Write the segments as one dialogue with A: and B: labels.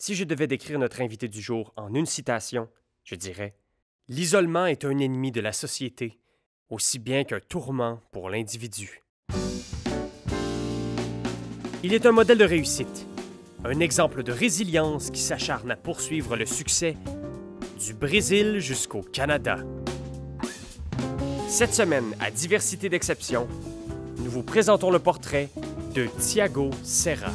A: Si je devais décrire notre invité du jour en une citation, je dirais « L'isolement est un ennemi de la société, aussi bien qu'un tourment pour l'individu. » Il est un modèle de réussite, un exemple de résilience qui s'acharne à poursuivre le succès du Brésil jusqu'au Canada. Cette semaine, à Diversité d'exception, nous vous présentons le portrait de Thiago Serra.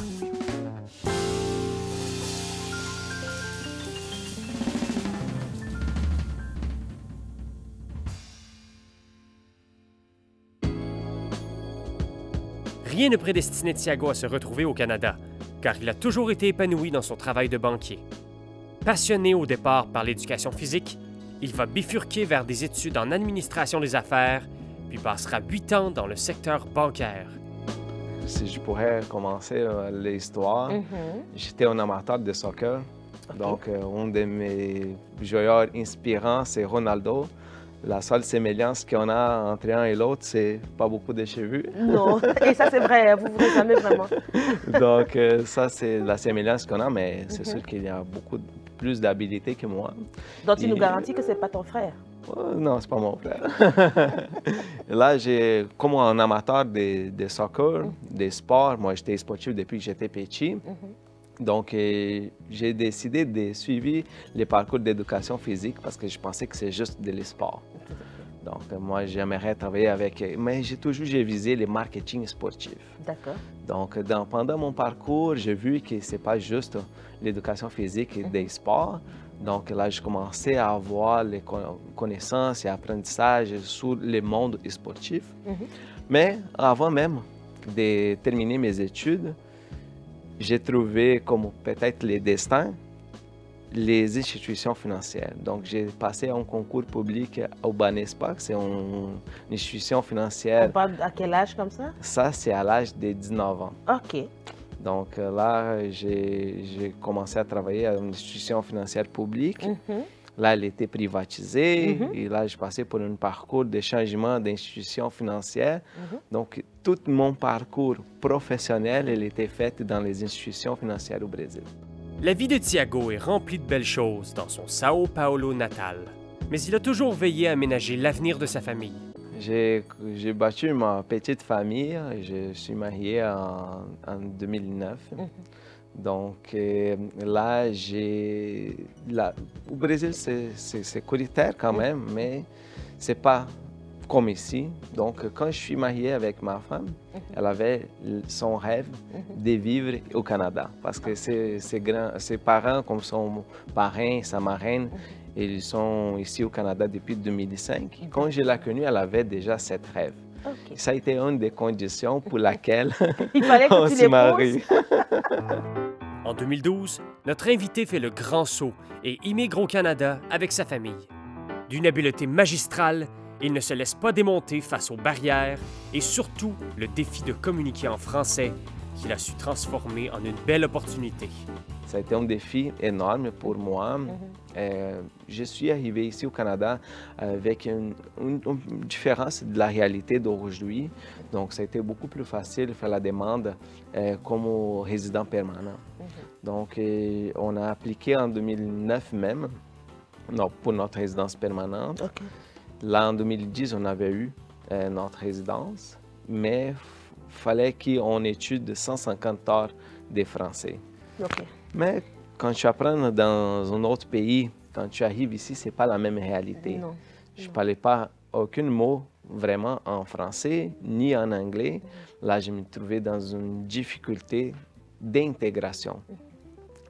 A: Rien ne prédestinait Thiago à se retrouver au Canada, car il a toujours été épanoui dans son travail de banquier. Passionné au départ par l'éducation physique, il va bifurquer vers des études en administration des affaires, puis passera 8 ans dans le secteur bancaire.
B: Si je pourrais commencer l'histoire, j'étais un amateur de soccer. Okay. Donc, un de mes joueurs inspirants, c'est Ronaldo. La seule sémillance qu'on a entre un et l'autre, c'est pas beaucoup de cheveux.
C: Non, et ça c'est vrai, vous vous ressemblez vraiment.
B: Donc, ça c'est la sémillance qu'on a, mais c'est sûr qu'il y a beaucoup plus d'habilité que moi.
C: Donc, tu nous garantis que c'est pas ton frère?
B: Non, c'est pas mon frère. Là, comme un amateur de soccer, des sports, moi j'étais sportif depuis que j'étais petit. Donc, j'ai décidé de suivre les parcours d'éducation physique parce que je pensais que c'est juste de l'esport. Donc, moi, j'aimerais travailler avec... Mais j'ai visé le marketing sportif.
C: D'accord.
B: Donc, pendant mon parcours, j'ai vu que ce n'est pas juste l'éducation physique et des sports. Donc, là, j'ai commencé à avoir les connaissances et apprentissages sur le monde sportif. Mais avant même de terminer mes études, j'ai trouvé comme peut-être les destins, les institutions financières. Donc, j'ai passé un concours public au Banespa, c'est une institution financière.
C: On parle à quel âge comme ça? Ça,
B: c'est à l'âge de 19 ans.
C: OK.
B: Donc là, j'ai commencé à travailler à une institution financière publique. Là, elle était privatisée et là, j'ai passé pour un parcours de changement d'institution financière. Donc, tout mon parcours professionnel, il était fait dans les institutions financières au Brésil.
A: La vie de Thiago est remplie de belles choses dans son Sao Paulo natal, mais il a toujours veillé à aménager l'avenir de sa famille.
B: J'ai bâti ma petite famille. Je suis marié en 2009. Donc là, au Brésil, c'est sécuritaire quand même, mais c'est pas comme ici. Donc, quand je suis marié avec ma femme, elle avait son rêve de vivre au Canada. Parce que ses parents, comme son parrain, sa marraine, ils sont ici au Canada depuis 2005. Quand je l'ai connue, elle avait déjà cette rêve. Okay. Ça a été une des conditions pour laquelle on s'est mariés.
A: En 2012, notre invité fait le grand saut et immigre au Canada avec sa famille. D'une habileté magistrale, il ne se laisse pas démonter face aux barrières et surtout le défi de communiquer en français qu'il a su transformer en une belle opportunité.
B: Ça a été un défi énorme pour moi. Je suis arrivé ici au Canada avec une différence de la réalité d'aujourd'hui. Donc, ça a été beaucoup plus facile de faire la demande comme résident permanent. Donc, on a appliqué en 2009 même pour notre résidence permanente. Okay. Là, en 2010, on avait eu notre résidence, mais il fallait qu'on étudie 150 heures de français.
C: Okay.
B: Mais quand tu apprends dans un autre pays, quand tu arrives ici, ce n'est pas la même réalité.
C: Non.
B: Je ne parlais pas aucun mot vraiment en français, ni en anglais. Là, je me trouvais dans une difficulté d'intégration.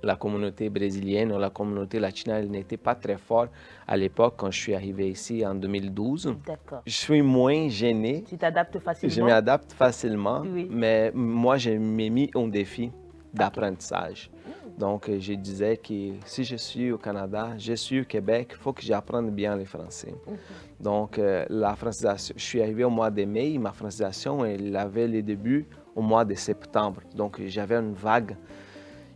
B: La communauté brésilienne ou la communauté latine, elle n'était pas très forte à l'époque quand je suis arrivé ici en 2012.
C: D'accord.
B: Je suis moins gêné.
C: Tu t'adaptes facilement?
B: Je m'adapte facilement,
C: oui.
B: Mais moi, je m'ai mis un défi d'apprentissage. Donc, je disais que si je suis au Canada, je suis au Québec, il faut que j'apprenne bien le français. Donc, la francisation, je suis arrivé au mois de mai, ma francisation, elle avait le début au mois de septembre. Donc, j'avais une vague.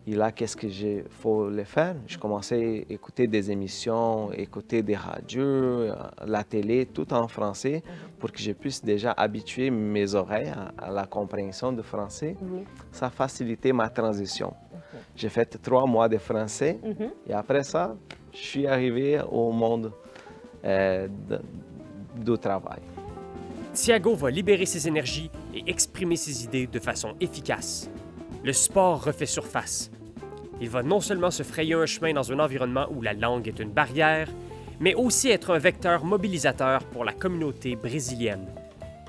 B: Et là, qu'est-ce que il faut le faire? Je commençais à écouter des émissions, écouter des radios, la télé, tout en français, pour que je puisse déjà habituer mes oreilles à la compréhension du français. Ça facilitait ma transition. J'ai fait 3 mois de français et après ça, je suis arrivé au monde du travail.
A: Thiago va libérer ses énergies et exprimer ses idées de façon efficace. Le sport refait surface. Il va non seulement se frayer un chemin dans un environnement où la langue est une barrière, mais aussi être un vecteur mobilisateur pour la communauté brésilienne.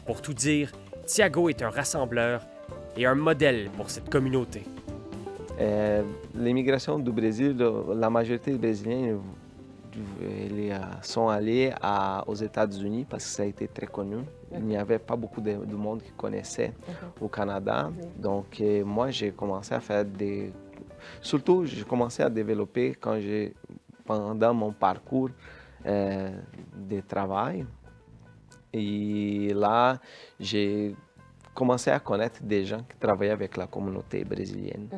A: Pour tout dire, Thiago est un rassembleur et un modèle pour cette communauté.
B: L'immigration du Brésil, la majorité des Brésiliens sont allés aux États-Unis parce que ça a été très connu. Il n'y avait pas beaucoup de monde qui connaissait au Canada. Donc, moi, j'ai commencé à faire des... Surtout, j'ai commencé à développer pendant mon parcours de travail. Et là, j'ai commencé à connaître des gens qui travaillaient avec la communauté brésilienne.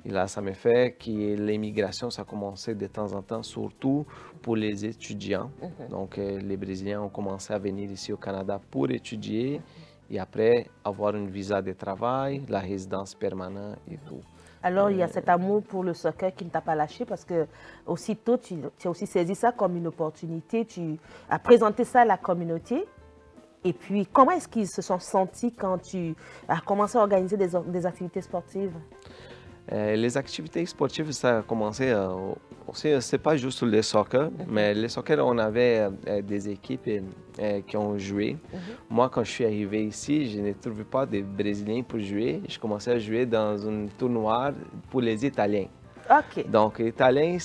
B: Et là, ça me fait que l'immigration, ça a commencé de temps en temps, surtout pour les étudiants. Donc, les Brésiliens ont commencé à venir ici au Canada pour étudier et après avoir un visa de travail, la résidence permanente et tout.
C: Alors, il y a cet amour pour le soccer qui ne t'a pas lâché parce que aussitôt, tu as aussi saisi ça comme une opportunité, tu as présenté ça à la communauté. Et puis, comment est-ce qu'ils se sont sentis quand tu as commencé à organiser des activités sportives?
B: Les activités sportives, ça a commencé aussi, c'est pas juste le soccer, mais le soccer, on avait des équipes qui ont joué. Moi, quand je suis arrivé ici, je ne trouvais pas de Brésiliens pour jouer. Je commençais à jouer dans un tournoi pour les Italiens.
C: OK.
B: Donc, italien,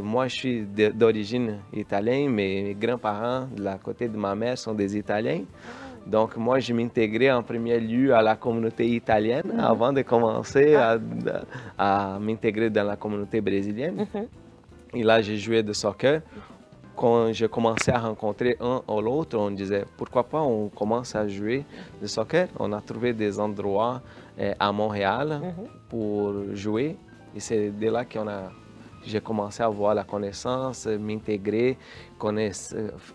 B: moi, je suis d'origine italienne, mes grands-parents, de la côté de ma mère, sont des Italiens. Donc, moi, je m'intégrais en premier lieu à la communauté italienne avant de commencer à m'intégrer dans la communauté brésilienne. Et là, j'ai joué de soccer. Quand j'ai commencé à rencontrer un ou l'autre, on disait, pourquoi pas on commence à jouer de soccer? On a trouvé des endroits à Montréal pour jouer. Et c'est de là que j'ai commencé à avoir la connaissance, m'intégrer,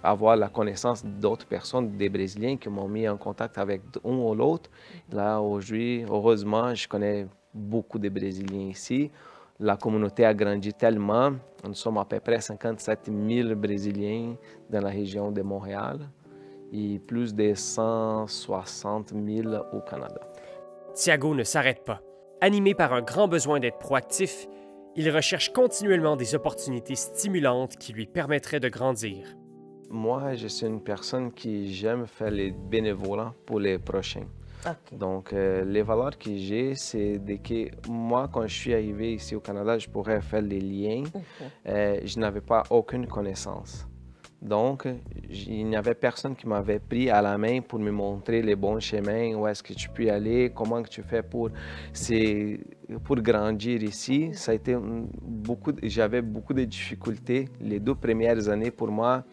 B: avoir la connaissance d'autres personnes, des Brésiliens qui m'ont mis en contact avec un ou l'autre. Là, aujourd'hui, heureusement, je connais beaucoup de Brésiliens ici. La communauté a grandi tellement. Nous sommes à peu près 57 000 Brésiliens dans la région de Montréal et plus de 160 000 au Canada.
A: Thiago ne s'arrête pas. Animé par un grand besoin d'être proactif, il recherche continuellement des opportunités stimulantes qui lui permettraient de grandir.
B: Moi, je suis une personne qui j'aime faire les bénévolats pour les prochains.
C: Okay.
B: Donc, les valeurs que j'ai, c'est que moi, quand je suis arrivé ici au Canada, je pourrais faire les liens. Je n'avais pas aucune connaissance. Donc, il n'y avait personne qui m'avait pris à la main pour me montrer les bons chemins, où est-ce que tu peux aller, comment que tu fais pour grandir ici. Ça a été j'avais beaucoup de difficultés. Les 2 premières années, pour moi,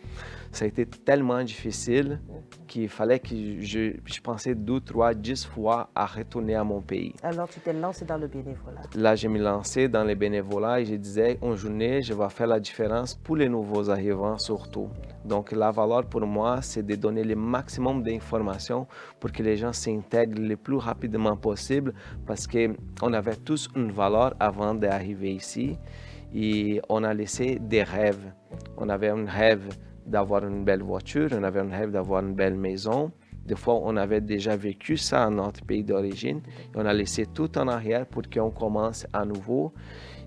B: ça a été tellement difficile qu'il fallait que je pensais 2, 3, 10 fois à retourner à mon pays.
C: Alors, tu t'es lancé dans le bénévolat?
B: Là, je me lançais dans le bénévolat et je disais, une journée, je vais faire la différence pour les nouveaux arrivants surtout. Donc, la valeur pour moi, c'est de donner le maximum d'informations pour que les gens s'intègrent le plus rapidement possible parce qu'on avait tous une valeur avant d'arriver ici et on a laissé des rêves. On avait un rêve d'avoir une belle voiture, on avait un rêve d'avoir une belle maison. Des fois, on avait déjà vécu ça dans notre pays d'origine. On a laissé tout en arrière pour qu'on commence à nouveau.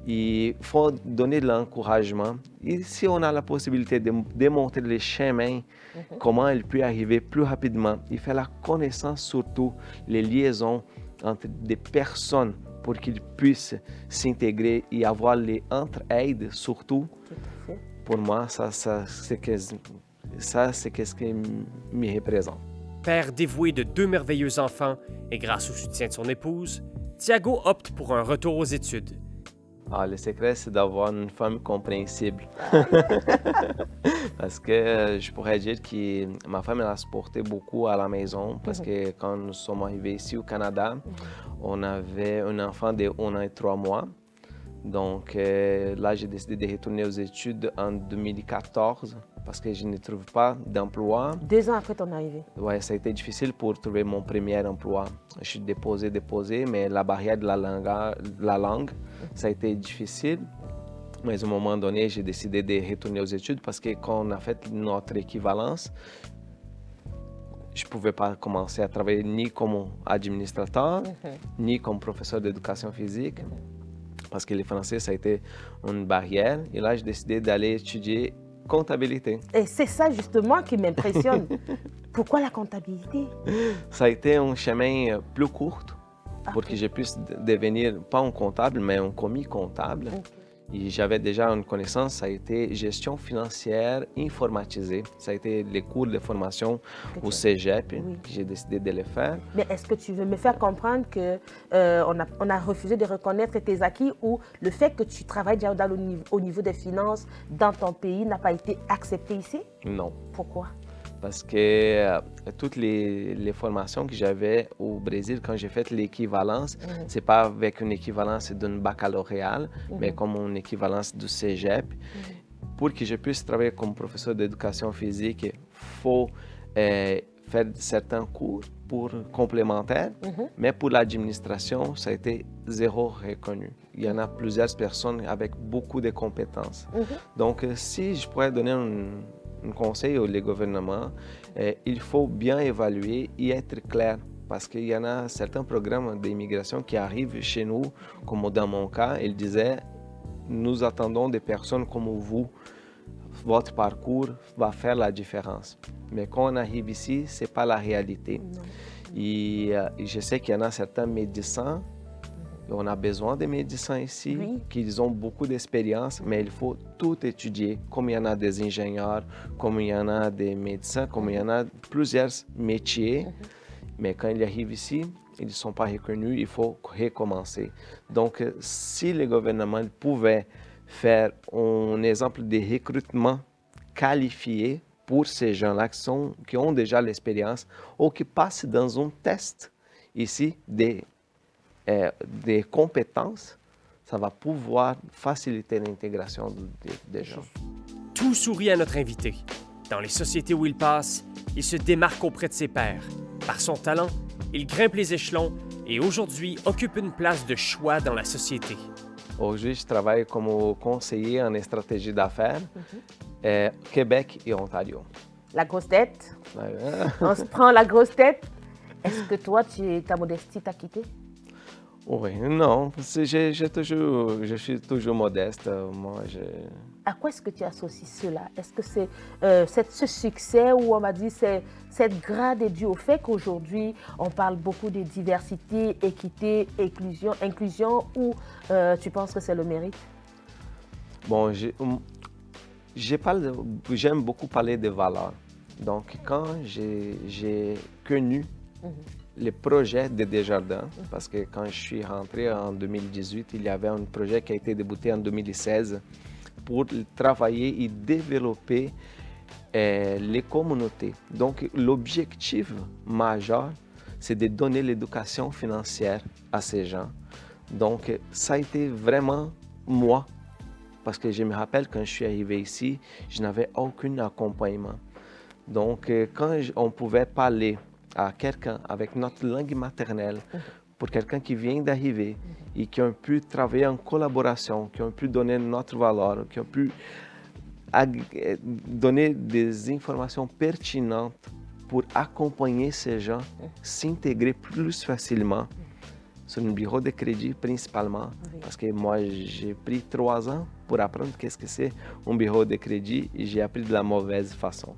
B: Il faut donner de l'encouragement. Et si on a la possibilité de démontrer les chemins, comment il peut arriver plus rapidement, il fait la connaissance surtout, les liaisons entre des personnes pour qu'ils puissent s'intégrer et avoir les entraides surtout. Pour moi, ça c'est ce qui me représente.
A: Père dévoué de 2 merveilleux enfants et grâce au soutien de son épouse, Thiago opte pour un retour aux études.
B: Le secret, c'est d'avoir une femme compréhensible. Parce que je pourrais dire que ma femme elle a supporté beaucoup à la maison parce que quand nous sommes arrivés ici au Canada, on avait un enfant de 1 an et 3 mois. Donc là, j'ai décidé de retourner aux études en 2014 parce que je ne trouve pas d'emploi.
C: 2 ans après ton arrivée.
B: Ouais, ça a été difficile pour trouver mon premier emploi. Je suis déposé, mais la barrière de la langue, ça a été difficile. Mais à un moment donné, j'ai décidé de retourner aux études parce que quand on a fait notre équivalence, je ne pouvais pas commencer à travailler ni comme administrateur, ni comme professeur d'éducation physique, parce que le français, ça a été une barrière. Et là, j'ai décidé d'aller étudier comptabilité.
C: Et c'est ça justement qui m'impressionne. Pourquoi la comptabilité?
B: Ça a été un chemin plus court pour que je puisse devenir, pas un comptable, mais un commis comptable. Et j'avais déjà une connaissance, ça a été gestion financière informatisée. Ça a été les cours de formation au Cégep que j'ai décidé de les faire.
C: Mais est-ce que tu veux me faire comprendre qu'on a refusé de reconnaître tes acquis ou le fait que tu travailles déjà au niveau des finances dans ton pays n'a pas été accepté ici?
B: Non.
C: Pourquoi?
B: Parce que toutes les formations que j'avais au Brésil, quand j'ai fait l'équivalence, ce n'est pas avec une équivalence d'un baccalauréat, mais comme une équivalence du Cégep. Pour que je puisse travailler comme professeur d'éducation physique, il faut faire certains cours complémentaires, mais pour l'administration, ça a été zéro reconnu. Il y en a plusieurs personnes avec beaucoup de compétences. Donc, si je pourrais donner un conseil au gouvernement, il faut bien évaluer et être clair parce qu'il y en a certains programmes d'immigration qui arrivent chez nous, comme dans mon cas, ils disaient « Nous attendons des personnes comme vous, votre parcours va faire la différence. » Mais quand on arrive ici, ce n'est pas la réalité. Et je sais qu'il y en a certains médecins, on a besoin de médecins ici, qui ont beaucoup d'expérience, mais il faut tout étudier, comme il y en a des ingénieurs, comme il y en a des médecins, comme il y en a plusieurs métiers. Mais quand ils arrivent ici, ils ne sont pas reconnus, il faut recommencer. Donc, si le gouvernement pouvait faire un exemple de recrutement qualifié pour ces gens-là qui ont déjà l'expérience ou qui passent dans un test ici des compétences, ça va pouvoir faciliter l'intégration des gens.
A: Tout sourit à notre invité. Dans les sociétés où il passe, il se démarque auprès de ses pairs. Par son talent, il grimpe les échelons et aujourd'hui occupe une place de choix dans la société.
B: Aujourd'hui, je travaille comme conseiller en stratégie d'affaires, Québec et Ontario.
C: La grosse tête. On se prend la grosse tête. Est-ce que toi, ta modestie t'a quitté?
B: Oui, non, je suis toujours modeste.
C: À quoi est-ce que tu associes cela? Est-ce que c'est ce succès ou on va dire cette grade est due au fait qu'aujourd'hui on parle beaucoup de diversité, équité, inclusion ou tu penses que c'est le mérite?
B: Bon, j'aime beaucoup parler de valeurs. Donc, quand j'ai connu les projets de Desjardins, parce que quand je suis rentré en 2018, il y avait un projet qui a été débuté en 2016 pour travailler et développer les communautés. Donc, l'objectif majeur, c'est de donner l'éducation financière à ces gens. Donc, ça a été vraiment moi, parce que je me rappelle quand je suis arrivé ici, je n'avais aucun accompagnement. Donc, quand on pouvait parler à quelqu'un avec notre langue maternelle, pour quelqu'un qui vient d'arriver et qui a pu travailler en collaboration, qui a pu donner notre valeur, qui a pu donner des informations pertinentes pour accompagner ces gens, s'intégrer plus facilement sur un bureau de crédit principalement, parce que moi j'ai pris 3 ans pour apprendre qu'est-ce que c'est un bureau de crédit et j'ai appris de la mauvaise façon.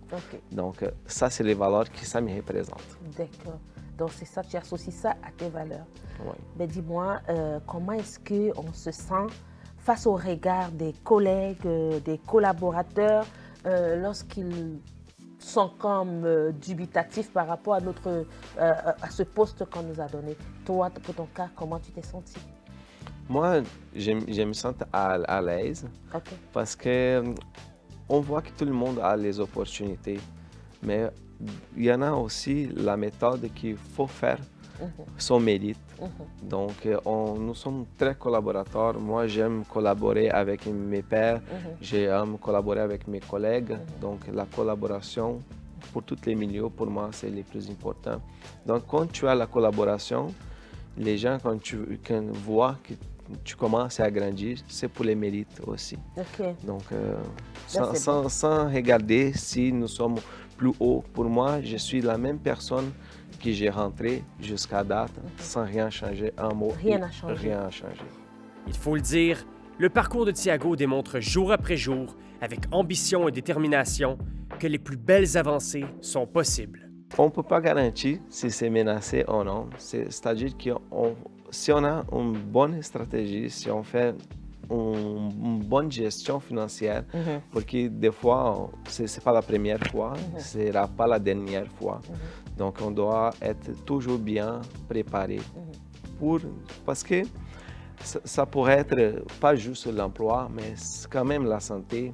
B: Donc ça c'est les valeurs qui ça me représente.
C: D'accord. Donc c'est ça, tu associes ça à tes valeurs.
B: Oui.
C: Mais dis-moi, comment est-ce qu'on se sent face au regard des collègues, des collaborateurs, lorsqu'ils sont comme dubitatifs par rapport à ce poste qu'on nous a donné? Toi, pour ton cas, comment tu t'es senti?
B: Moi, je me sens à l'aise parce que on voit que tout le monde a les opportunités. mais il y en a aussi la méthode qu'il faut faire son mérite. Donc, nous sommes très collaborateurs. Moi, j'aime collaborer avec mes pairs, j'aime collaborer avec mes collègues. Donc, la collaboration pour tous les milieux, pour moi, c'est le plus important. Donc, quand tu as la collaboration, les gens, quand voient que tu commences à grandir, c'est pour les mérites aussi. Donc, sans regarder si nous sommes plus hauts, pour moi, je suis la même personne que j'ai rentré jusqu'à date, sans rien changer, un mot.
C: Rien n'a changé.
B: Rien n'a changé.
A: Il faut le dire, le parcours de Thiago démontre jour après jour, avec ambition et détermination, que les plus belles avancées sont possibles.
B: On ne peut pas garantir si c'est menacé ou non. C'est-à-dire que si on a une bonne stratégie, si on fait une bonne gestion financière, parce que des fois, ce n'est pas la première fois, ce ne sera pas la dernière fois. Donc, on doit être toujours bien préparé parce que ça pourrait être pas juste l'emploi, mais quand même la santé.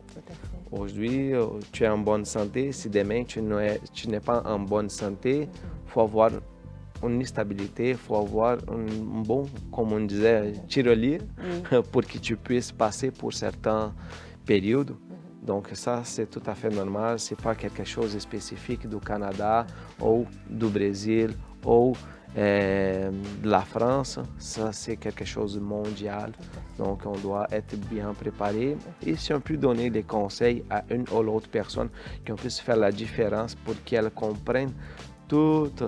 B: Aujourd'hui, tu es en bonne santé. Si demain, tu n'es pas en bonne santé, il faut avoir une stabilité, il faut avoir un bon, comme on disait, tirelire pour que tu puisses passer pour certaines périodes. Donc ça, c'est tout à fait normal. Ce n'est pas quelque chose de spécifique du Canada ou du Brésil ou de la France. Ça, c'est quelque chose de mondial. Donc, on doit être bien préparé. Et si on peut donner des conseils à une ou l'autre personne, qu'on puisse faire la différence pour qu'elle comprenne toute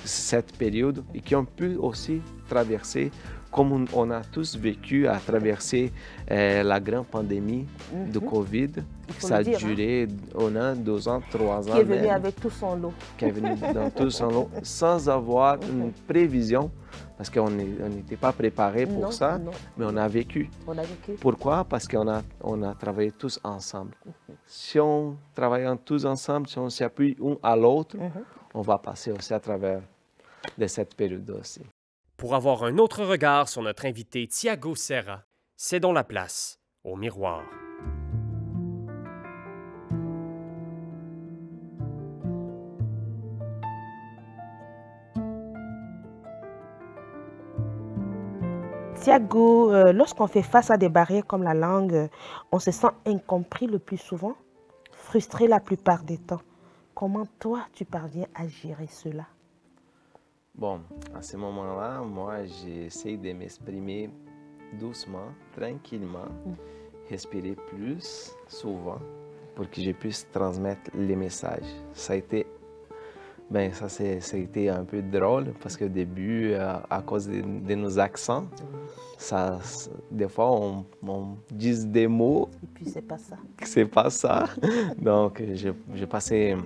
B: cette période et qu'on peut aussi traverser, comme on a tous vécu, à traverser la grande pandémie de Covid. Ça a duré 1 an, 2 ans, 3 ans.
C: Qui est venu avec tout son lot.
B: Qui est venu dans tout son lot, sans avoir une prévision, parce qu'on n'était pas préparé pour ça, mais on a vécu. Pourquoi? Parce qu'on a travaillé tous ensemble. Si on travaille tous ensemble, si on s'appuie un à l'autre, on va passer aussi à travers de cette période aussi.
A: Pour avoir un autre regard sur notre invité Thiago Serra, cédons la place au miroir.
C: Thiago, lorsqu'on fait face à des barrières comme la langue, on se sent incompris le plus souvent, frustré la plupart des temps. Comment toi, tu parviens à gérer cela?
B: Bon, à ce moment-là, moi, j'essaie de m'exprimer doucement, tranquillement, respirer plus souvent pour que je puisse transmettre les messages. Ça a été ça a été un peu drôle parce qu'au début, à cause de nos accents, des fois, on dit des mots.
C: Et puis, c'est pas ça.
B: C'est pas ça. Donc, j'ai passé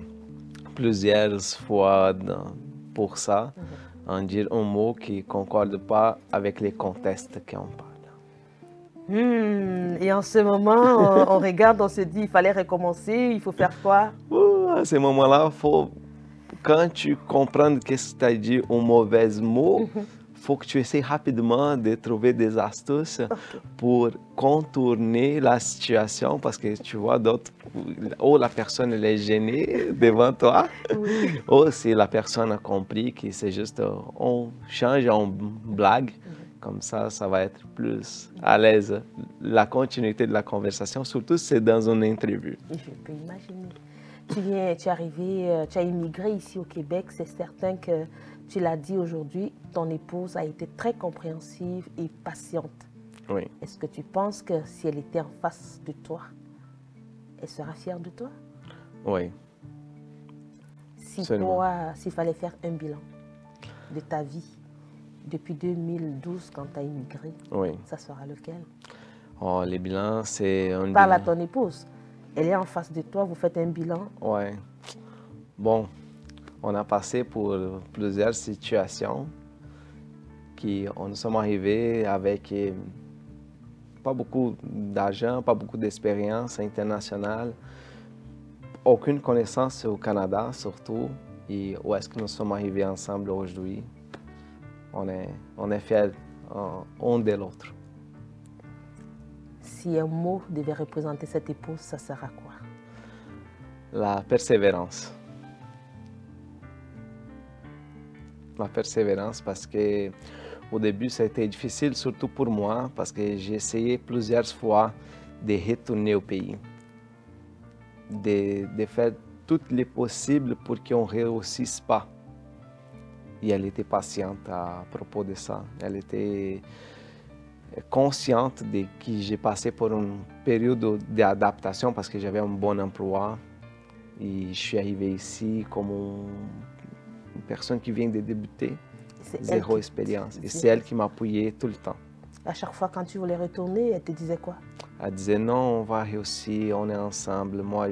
B: plusieurs fois pour ça, en dire un mot qui ne concorde pas avec les contextes qu'on parle.
C: Et en ce moment, on regarde, on se dit, il fallait recommencer, il faut faire quoi?
B: À ce moment-là, quand tu comprends que tu as dit un mauvais mot, il faut que tu essaies rapidement de trouver des astuces pour contourner la situation parce que tu vois d'autres, ou la personne elle est gênée devant toi, ou si la personne a compris que c'est juste, on change en blague, comme ça va être plus à l'aise. La continuité de la conversation, surtout si c'est dans une interview.
C: Je peux imaginer. Tu es arrivé, tu as immigré ici au Québec, c'est certain que tu l'as dit aujourd'hui, ton épouse a été très compréhensive et patiente.
B: Oui.
C: Est-ce que tu penses que si elle était en face de toi, elle sera fière de toi?
B: Oui.
C: Si toi, s'il fallait faire un bilan de ta vie depuis 2012 quand tu as immigré, ça sera lequel?
B: Oh, le bilan, c'est un...
C: Parle à ton épouse. Elle est en face de toi, vous faites un bilan.
B: Oui. Bon, on a passé pour plusieurs situations nous sommes arrivés avec pas beaucoup d'argent, pas beaucoup d'expérience internationale, aucune connaissance au Canada surtout. Et où est-ce que nous sommes arrivés ensemble aujourd'hui? On est fiers un de l'autre.
C: Si un mot devait représenter cette épouse, ça sera quoi?
B: La persévérance. ma persévérance parce que au début, ça a été difficile, surtout pour moi, parce que j'ai essayé plusieurs fois de retourner au pays, de faire tout les possibles pour qu'on ne réussisse pas. Et elle était patiente à propos de ça. Elle était consciente de que j'ai passé pour une période d'adaptation parce que j'avais un bon emploi. Et je suis arrivé ici comme une personne qui vient de débuter, zéro expérience. Et c'est elle qui m'appuyait tout le temps.
C: À chaque fois, quand tu voulais retourner, elle te disait quoi?
B: Elle disait non, on va réussir, on est ensemble. Moi,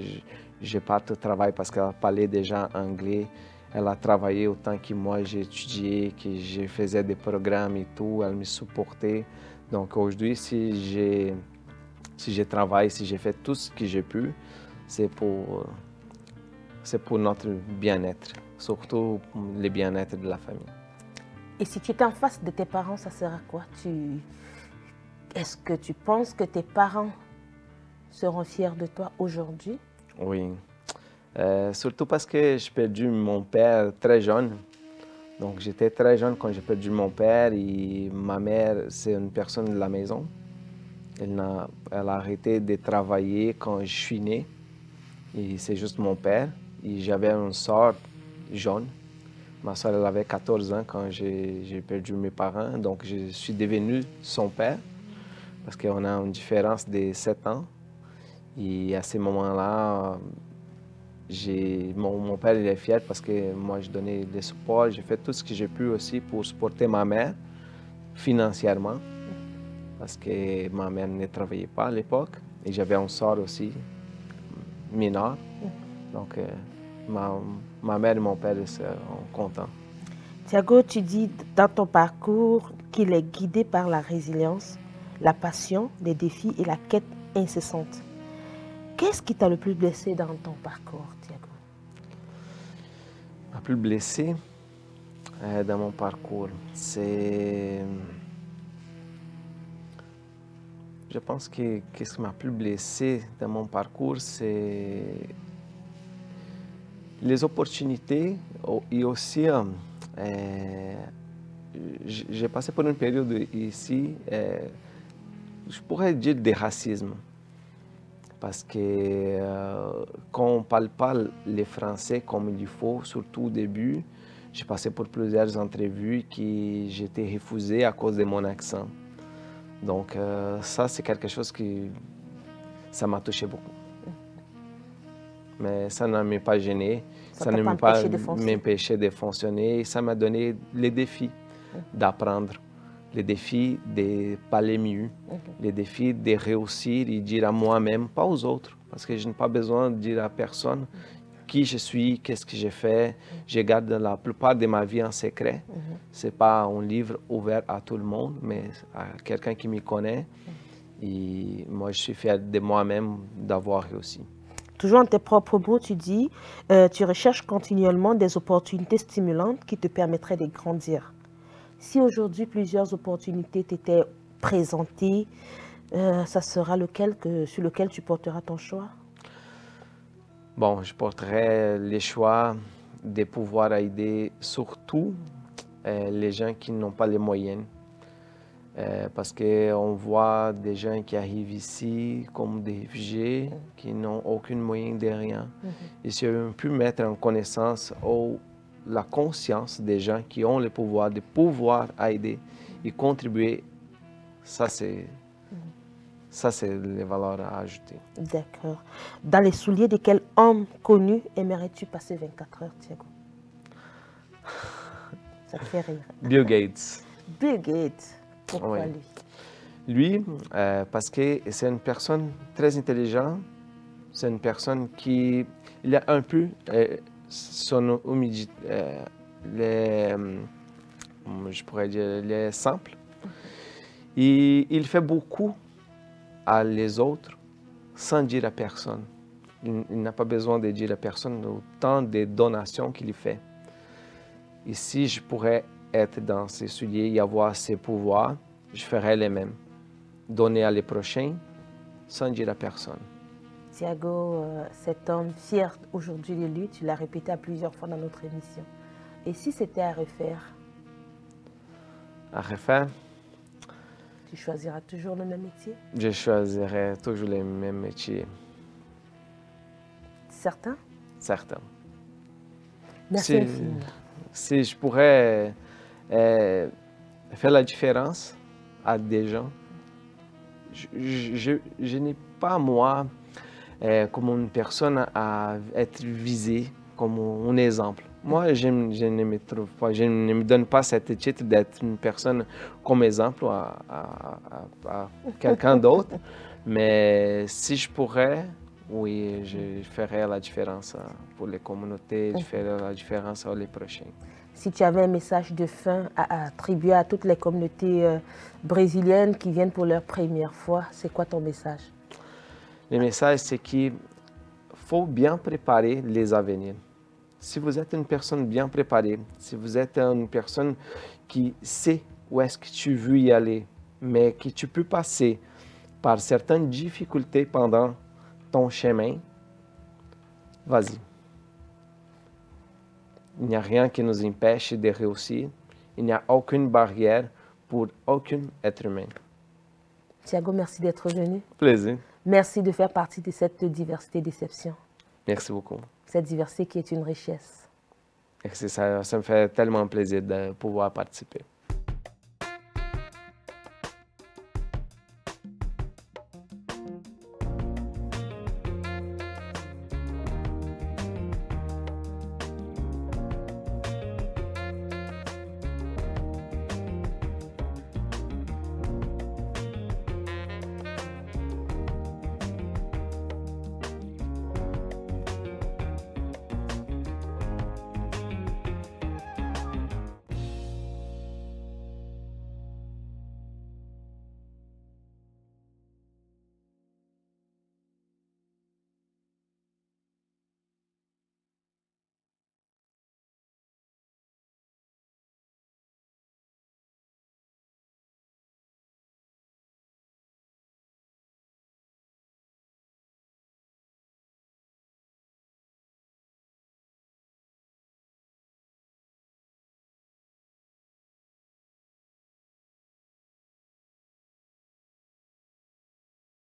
B: je pars au travail parce qu'elle parlait déjà anglais. Elle a travaillé autant que moi, j'ai étudié, que je faisais des programmes et tout. Elle me supportait. Donc aujourd'hui, si je travaille, si j'ai fait tout ce que j'ai pu, c'est pour notre bien-être, surtout le bien-être de la famille.
C: Et si tu étais en face de tes parents, ça sera quoi? Est-ce que tu penses que tes parents seront fiers de toi aujourd'hui?
B: Oui, surtout parce que j'ai perdu mon père très jeune. Donc j'étais très jeune quand j'ai perdu mon père et ma mère, c'est une personne de la maison. Elle a arrêté de travailler quand je suis né. Et c'est juste mon père. Et j'avais une soeur jeune. Ma soeur, elle avait 14 ans quand j'ai perdu mes parents. Donc je suis devenu son père parce qu'on a une différence de 7 ans. Et à ce moment-là, mon père il est fier parce que moi, je donnais le support. J'ai fait tout ce que j'ai pu aussi pour supporter ma mère financièrement parce que ma mère ne travaillait pas à l'époque. Et j'avais une soeur aussi, mineure. Donc, ma mère et mon père sont contents.
C: Thiago, tu dis dans ton parcours qu'il est guidé par la résilience, la passion, les défis et la quête incessante. Qu'est-ce qui t'a le plus blessé dans ton parcours, Thiago?
B: Le plus blessé dans mon parcours, c'est... Je pense que ce qui m'a plus blessé dans mon parcours, c'est les opportunités et aussi j'ai passé par une période ici, je pourrais dire de racisme. Parce que quand on ne parle pas le français comme il faut, surtout au début, j'ai passé pour plusieurs entrevues que j'étais refusé à cause de mon accent. Donc ça, c'est quelque chose qui ça m'a touché beaucoup. Mais ça ne m'a pas gêné, ça ne m'a pas empêché de fonctionner. Ça m'a donné les défis d'apprendre, les défis de parler mieux, les défis de réussir et dire à moi-même, pas aux autres, parce que je n'ai pas besoin de dire à personne qui je suis, qu'est-ce que j'ai fait. Je garde la plupart de ma vie en secret. Ce n'est pas un livre ouvert à tout le monde, mais à quelqu'un qui me connaît. Et moi, je suis fier de moi-même d'avoir réussi.
C: Toujours en tes propres mots, tu dis, tu recherches continuellement des opportunités stimulantes qui te permettraient de grandir. Si aujourd'hui plusieurs opportunités t'étaient présentées, ça sera sur lequel tu porteras ton choix?
B: Bon, je porterai le choix de pouvoir aider surtout les gens qui n'ont pas les moyens. Parce qu'on voit des gens qui arrivent ici comme des réfugiés, qui n'ont aucun moyen de rien. Et si on peut mettre en connaissance ou la conscience des gens qui ont le pouvoir de pouvoir aider et contribuer, ça c'est les valeurs à ajouter.
C: D'accord. Dans les souliers de quel homme connu aimerais-tu passer 24 heures, Thiago? Ça te fait rire.
B: Bill Gates.
C: Bill Gates. Pourquoi
B: Oui.
C: lui?
B: Lui, parce que c'est une personne très intelligente, c'est une personne qui il a un peu son humilité, je pourrais dire les simples. Et il fait beaucoup à les autres sans dire à personne. Il n'a pas besoin de dire à personne autant de donations qu'il fait. Et si je pourrais être dans ses souliers et avoir ses pouvoirs, je ferais les mêmes. Donner à les prochains sans dire à personne.
C: Thiago, cet homme fier aujourd'hui de lui, tu l'as répété à plusieurs fois dans notre émission. Et si c'était à refaire,
B: À refaire,
C: tu choisiras toujours le même métier?
B: je choisirais toujours les mêmes métiers,
C: Certain?
B: certains.
C: Merci
B: Si,
C: infiniment.
B: si je pourrais faire la différence à des gens, je n'ai pas, moi, comme une personne à être visée comme un exemple. Moi, je ne me trouve pas, je ne me donne pas cette titre d'être une personne comme exemple à quelqu'un d'autre. Mais si je pourrais, oui, je ferais la différence pour les communautés, je ferais la différence pour les prochains.
C: Si tu avais un message de fin à attribuer à toutes les communautés brésiliennes qui viennent pour leur première fois, c'est quoi ton message?
B: Le message, c'est qu'il faut bien préparer les avenirs. Si vous êtes une personne bien préparée, si vous êtes une personne qui sait où est-ce que tu veux y aller, mais que tu peux passer par certaines difficultés pendant ton chemin, vas-y. Il n'y a rien qui nous empêche de réussir. Il n'y a aucune barrière pour aucun être humain.
C: Thiago, merci d'être venu.
B: Plaisir.
C: Merci de faire partie de cette diversité déception.
B: Merci beaucoup.
C: Cette diversité qui est une richesse.
B: Ça me fait tellement plaisir de pouvoir participer.